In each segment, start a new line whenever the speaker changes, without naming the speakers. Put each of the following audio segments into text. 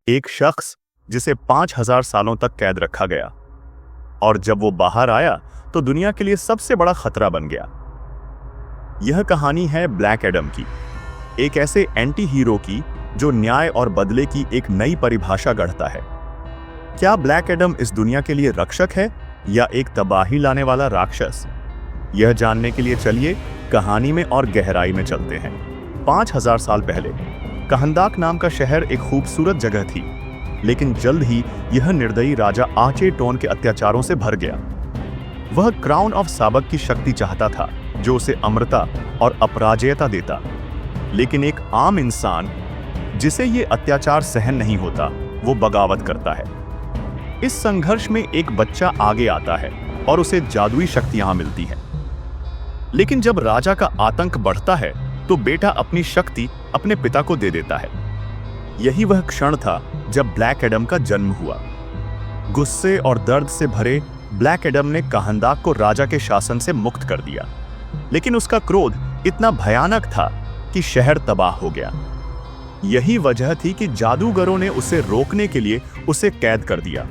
एक शख्स जिसे 5000 सालों तक कैद रखा गया और जब वो बाहर आया तो दुनिया के लिए सबसे बड़ा खतरा बन गया। यह कहानी है ब्लैक एडम की, एक ऐसे एंटी हीरो की जो न्याय और बदले की एक नई परिभाषा गढ़ता है। क्या ब्लैक एडम इस दुनिया के लिए रक्षक है या एक तबाही लाने वाला राक्षस? यह जानने के लिए चलिए कहानी में और गहराई में चलते हैं। 5000 साल पहले कहंदाक नाम का शहर एक खूबसूरत जगह थी, लेकिन जल्द ही यह निर्दयी राजा आचेटोन के अत्याचारों से भर गया। वह क्राउन ऑफ साबक की शक्ति चाहता था जो उसे अमरता और अपराजेयता देता, लेकिन एक आम इंसान जिसे ये अत्याचार सहन नहीं होता वो बगावत करता है। इस संघर्ष में एक बच्चा आगे आता है और उसे जादुई शक्तियां मिलती हैं। लेकिन जब राजा का आतंक बढ़ता है तो बेटा अपनी शक्ति अपने पिता को दे देता है। यही वह क्षण था जब ब्लैक एडम का जन्म हुआ। गुस्से और दर्द से भरे ब्लैक एडम ने कहंदाक को राजा के शासन से मुक्त कर दिया, लेकिन उसका क्रोध इतना भयानक था कि शहर तबाह हो गया। यही वजह थी कि जादूगरों ने उसे रोकने के लिए उसे कैद कर दिया,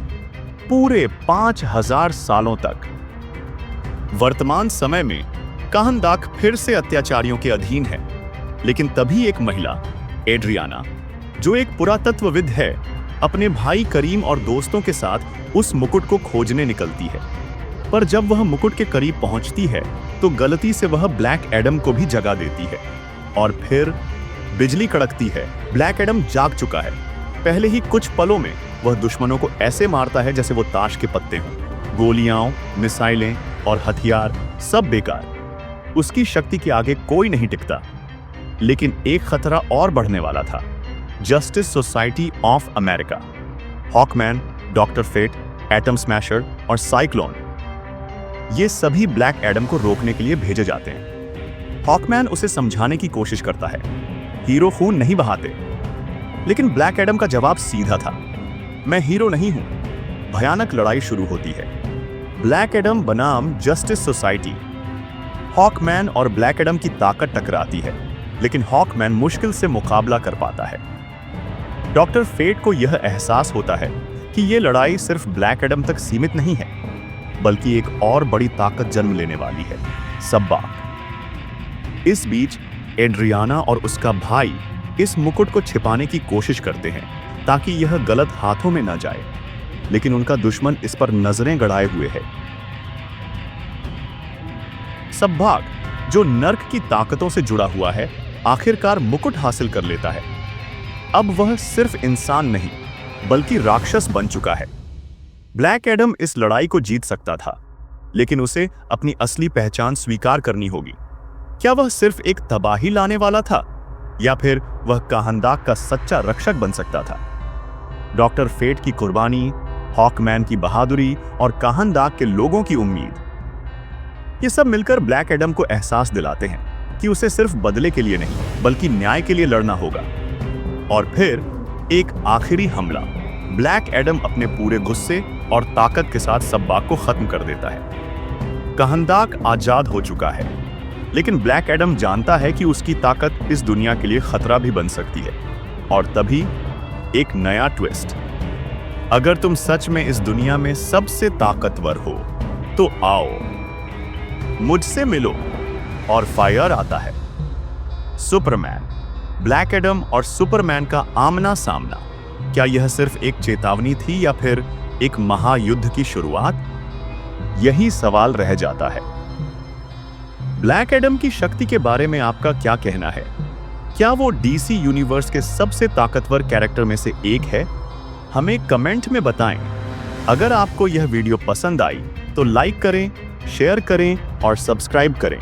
पूरे 5000 सालों तक। वर्तमान समय में कहंदाक फिर से अत्याचारियों के अधीन है, लेकिन तभी एक महिला एड्रियाना, जो एक पुरातत्वविद है, अपने भाई करीम और दोस्तों के साथ उस मुकुट को खोजने निकलती है। पर जब वह मुकुट के करीब पहुंचती है तो गलती से वह ब्लैक एडम को भी जगा देती है और फिर बिजली कड़कती है। ब्लैक एडम जाग चुका है। पहले ही कुछ पलों में वह दुश्मनों को ऐसे मारता है जैसे वो ताश के पत्ते हों। गोलियां, मिसाइलें और हथियार सब बेकार। उसकी शक्ति के आगे कोई नहीं टिकता। लेकिन एक खतरा और बढ़ने वाला था। Justice Society of America, Hawkman, doctor Fate, Atom Smasher और साइक्लोन, ये सभी ब्लैक एडम को रोकने के लिए भेजे जाते हैं। हॉकमैन उसे समझाने की कोशिश करता है, हीरो खून नहीं बहाते। लेकिन ब्लैक एडम का जवाब सीधा था, मैं हीरो नहीं हूं। भयानक लड़ाई शुरू होती है। ब्लैक एडम बनाम जस्टिस सोसाइटी। हॉकमैन और ब्लैक एडम की ताकत टकराती है, लेकिन हॉकमैन मुश्किल से मुकाबला कर पाता है। डॉक्टर फेट को यह एहसास होता है कि यह लड़ाई सिर्फ ब्लैक एडम तक सीमित नहीं है, बल्कि एक और बड़ी ताकत जन्म लेने वाली है, सब्बाक। इस बीच एड्रियाना और उसका भाई इस मुकुट को छिपाने की कोशिश करते हैं ताकि यह गलत हाथों में न जाए, लेकिन उनका दुश्मन इस पर नजरें गड़ाए हुए है। सब्बाक, जो नर्क की ताकतों से जुड़ा हुआ है, आखिरकार मुकुट हासिल कर लेता है। अब वह सिर्फ इंसान नहीं बल्कि राक्षस बन चुका है। ब्लैक एडम इस लड़ाई को जीत सकता था, लेकिन उसे अपनी असली पहचान स्वीकार करनी होगी। क्या वह सिर्फ एक तबाही लाने वाला था या फिर वह कहंदाक का सच्चा रक्षक बन सकता था? डॉक्टर फेट की कुर्बानी, हॉकमैन की बहादुरी और कहंदाक के लोगों की उम्मीद, ये सब मिलकर ब्लैक एडम को एहसास दिलाते हैं कि उसे सिर्फ बदले के लिए नहीं बल्कि न्याय के लिए लड़ना होगा। और फिर एक आखिरी हमला। ब्लैक एडम अपने पूरे गुस्से और ताकत के साथ सब्बाक को खत्म कर देता है। कहंदाक आजाद हो चुका है, लेकिन ब्लैक एडम जानता है कि उसकी ताकत इस दुनिया के लिए खतरा भी बन सकती है। और तभी एक नया ट्विस्ट। अगर तुम सच में इस दुनिया में सबसे ताकतवर हो तो आओ, मुझसे मिलो। और फायर आता है। सुपरमैन। ब्लैक एडम और सुपरमैन का आमना सामना। क्या यह सिर्फ एक चेतावनी थी या फिर एक महायुद्ध की शुरुआत? यही सवाल रह जाता है। ब्लैक एडम की शक्ति के बारे में आपका क्या कहना है? क्या वो डीसी यूनिवर्स के सबसे ताकतवर कैरेक्टर में से एक है? हमें कमेंट में बताएं। अगर आपको यह वीडियो पसंद आई तो लाइक करें, शेयर करें और सब्सक्राइब करें।